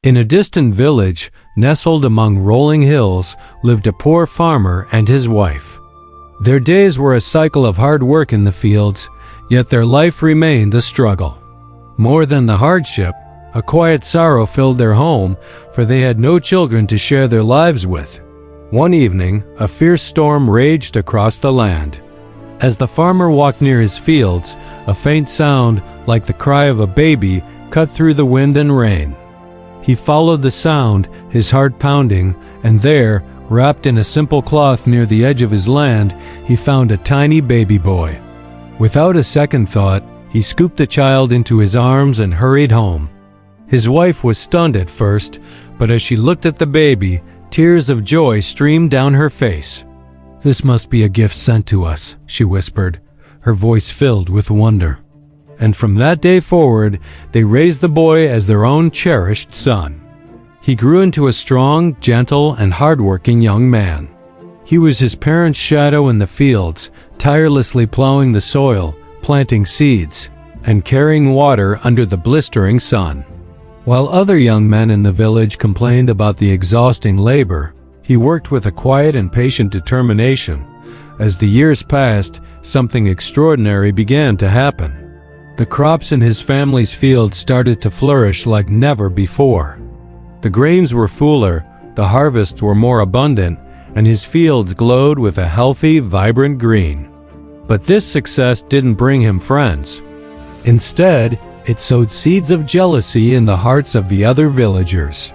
In a distant village, nestled among rolling hills, lived a poor farmer and his wife. Their days were a cycle of hard work in the fields, yet their life remained a struggle. More than the hardship, a quiet sorrow filled their home, for they had no children to share their lives with. One evening, a fierce storm raged across the land. As the farmer walked near his fields, a faint sound, like the cry of a baby, cut through the wind and rain. He followed the sound, his heart pounding, and there, wrapped in a simple cloth near the edge of his land, he found a tiny baby boy. Without a second thought, he scooped the child into his arms and hurried home. His wife was stunned at first, but as she looked at the baby, tears of joy streamed down her face. "This must be a gift sent to us," she whispered, her voice filled with wonder. And from that day forward, they raised the boy as their own cherished son. He grew into a strong, gentle, and hardworking young man. He was his parents' shadow in the fields, tirelessly plowing the soil, planting seeds, and carrying water under the blistering sun. While other young men in the village complained about the exhausting labor, he worked with a quiet and patient determination. As the years passed, something extraordinary began to happen. The crops in his family's fields started to flourish like never before. The grains were fuller, the harvests were more abundant, and his fields glowed with a healthy, vibrant green. But this success didn't bring him friends. Instead, it sowed seeds of jealousy in the hearts of the other villagers.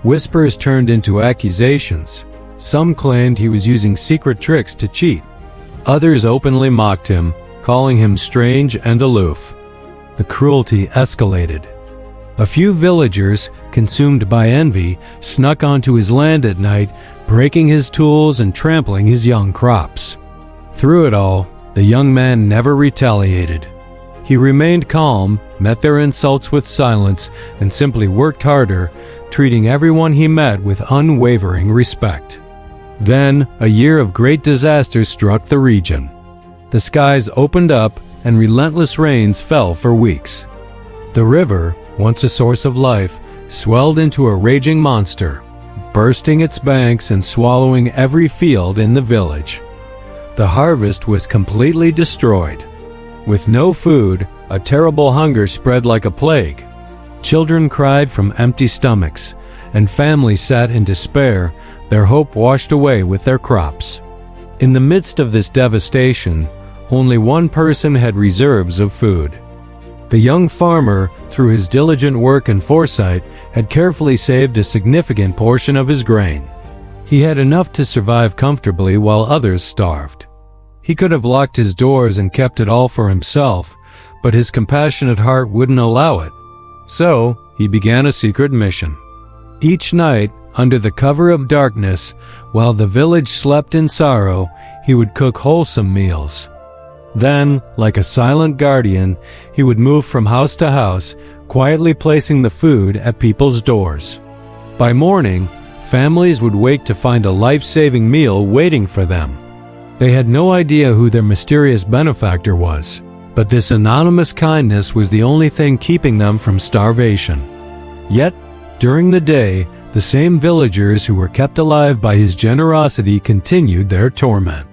Whispers turned into accusations. Some claimed he was using secret tricks to cheat. Others openly mocked him, calling him strange and aloof. The cruelty escalated. A few villagers, consumed by envy, snuck onto his land at night, breaking his tools and trampling his young crops. Through it all, the young man never retaliated. He remained calm, met their insults with silence, and simply worked harder, treating everyone he met with unwavering respect. Then, a year of great disaster struck the region. The skies opened up, and relentless rains fell for weeks. The river, once a source of life, swelled into a raging monster, bursting its banks and swallowing every field in the village. The harvest was completely destroyed. With no food, a terrible hunger spread like a plague. Children cried from empty stomachs, and families sat in despair, their hope washed away with their crops. In the midst of this devastation, only one person had reserves of food. The young farmer, through his diligent work and foresight, had carefully saved a significant portion of his grain. He had enough to survive comfortably while others starved. He could have locked his doors and kept it all for himself, but his compassionate heart wouldn't allow it. So, he began a secret mission. Each night, under the cover of darkness, while the village slept in sorrow, he would cook wholesome meals. Then, like a silent guardian, he would move from house to house, quietly placing the food at people's doors. By morning, families would wake to find a life-saving meal waiting for them. They had no idea who their mysterious benefactor was, but this anonymous kindness was the only thing keeping them from starvation. Yet, during the day, the same villagers who were kept alive by his generosity continued their torment.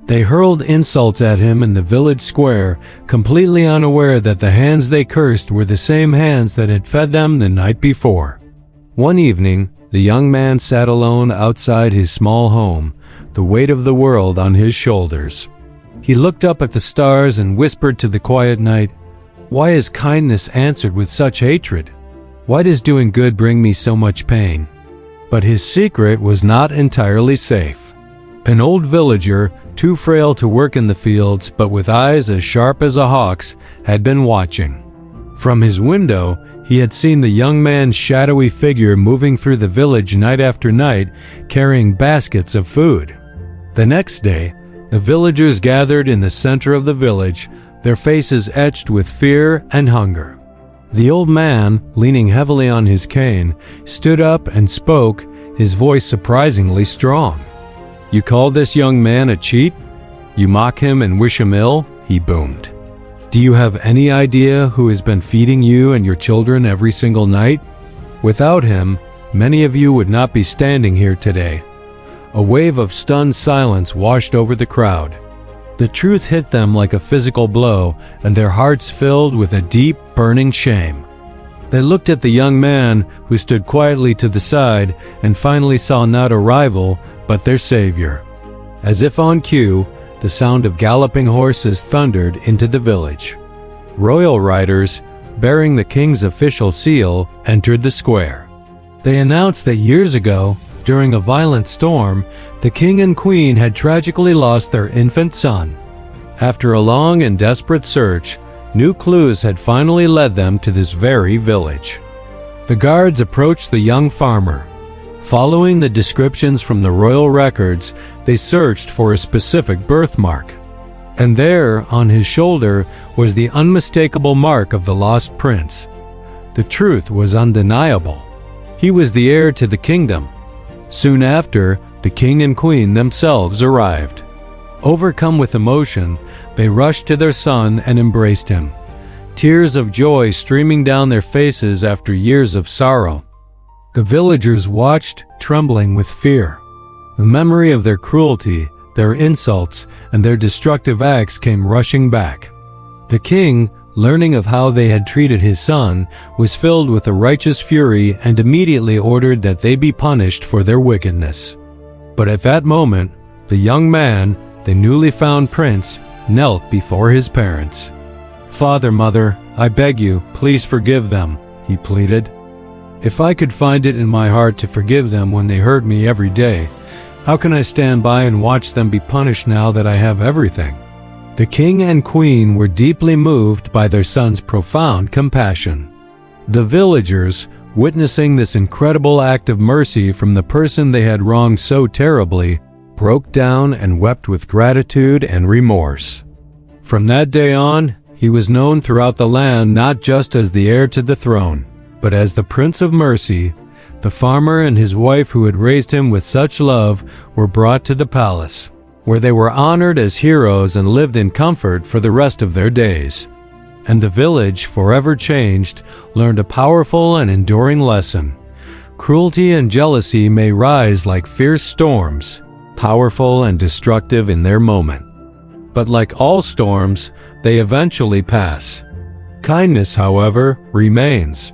They hurled insults at him in the village square, completely unaware that the hands they cursed were the same hands that had fed them the night before. One evening, the young man sat alone outside his small home, the weight of the world on his shoulders. He looked up at the stars and whispered to the quiet night, "Why is kindness answered with such hatred? Why does doing good bring me so much pain?" But his secret was not entirely safe. An old villager, too frail to work in the fields but with eyes as sharp as a hawk's, had been watching. From his window, he had seen the young man's shadowy figure moving through the village night after night, carrying baskets of food. The next day, the villagers gathered in the center of the village, their faces etched with fear and hunger. The old man, leaning heavily on his cane, stood up and spoke, his voice surprisingly strong. "You call this young man a cheat? You mock him and wish him ill?" he boomed. "Do you have any idea who has been feeding you and your children every single night? Without him, many of you would not be standing here today. A wave of stunned silence washed over the crowd. The truth hit them like a physical blow, and their hearts filled with a deep, burning shame. They looked at the young man who stood quietly to the side and finally saw not a rival, but their savior. As if on cue, the sound of galloping horses thundered into the village. Royal riders, bearing the king's official seal, entered the square. They announced that years ago, during a violent storm, the king and queen had tragically lost their infant son. After a long and desperate search, new clues had finally led them to this very village. The guards approached the young farmer. Following the descriptions from the royal records, they searched for a specific birthmark. And there, on his shoulder, was the unmistakable mark of the lost prince. The truth was undeniable. He was the heir to the kingdom. Soon after, the king and queen themselves arrived. Overcome with emotion, they rushed to their son and embraced him, tears of joy streaming down their faces after years of sorrow. The villagers watched, trembling with fear. The memory of their cruelty, their insults, and their destructive acts came rushing back. The king, learning of how they had treated his son, was filled with a righteous fury and immediately ordered that they be punished for their wickedness. But at that moment, the young man, the newly found prince, knelt before his parents. "Father, mother, I beg you, please forgive them," he pleaded. "If I could find it in my heart to forgive them when they hurt me every day, how can I stand by and watch them be punished now that I have everything?" The king and queen were deeply moved by their son's profound compassion. The villagers, witnessing this incredible act of mercy from the person they had wronged so terribly, broke down and wept with gratitude and remorse. From that day on, he was known throughout the land not just as the heir to the throne, but as the Prince of Mercy. The farmer and his wife who had raised him with such love were brought to the palace, where they were honored as heroes and lived in comfort for the rest of their days. And the village, forever changed, learned a powerful and enduring lesson. Cruelty and jealousy may rise like fierce storms, powerful and destructive in their moment. But like all storms, they eventually pass. Kindness, however, remains.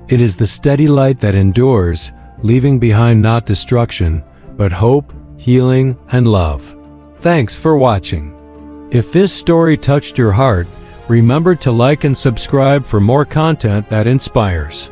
It is the steady light that endures, leaving behind not destruction, but hope, healing, and love. Thanks for watching. If this story touched your heart, remember to like and subscribe for more content that inspires.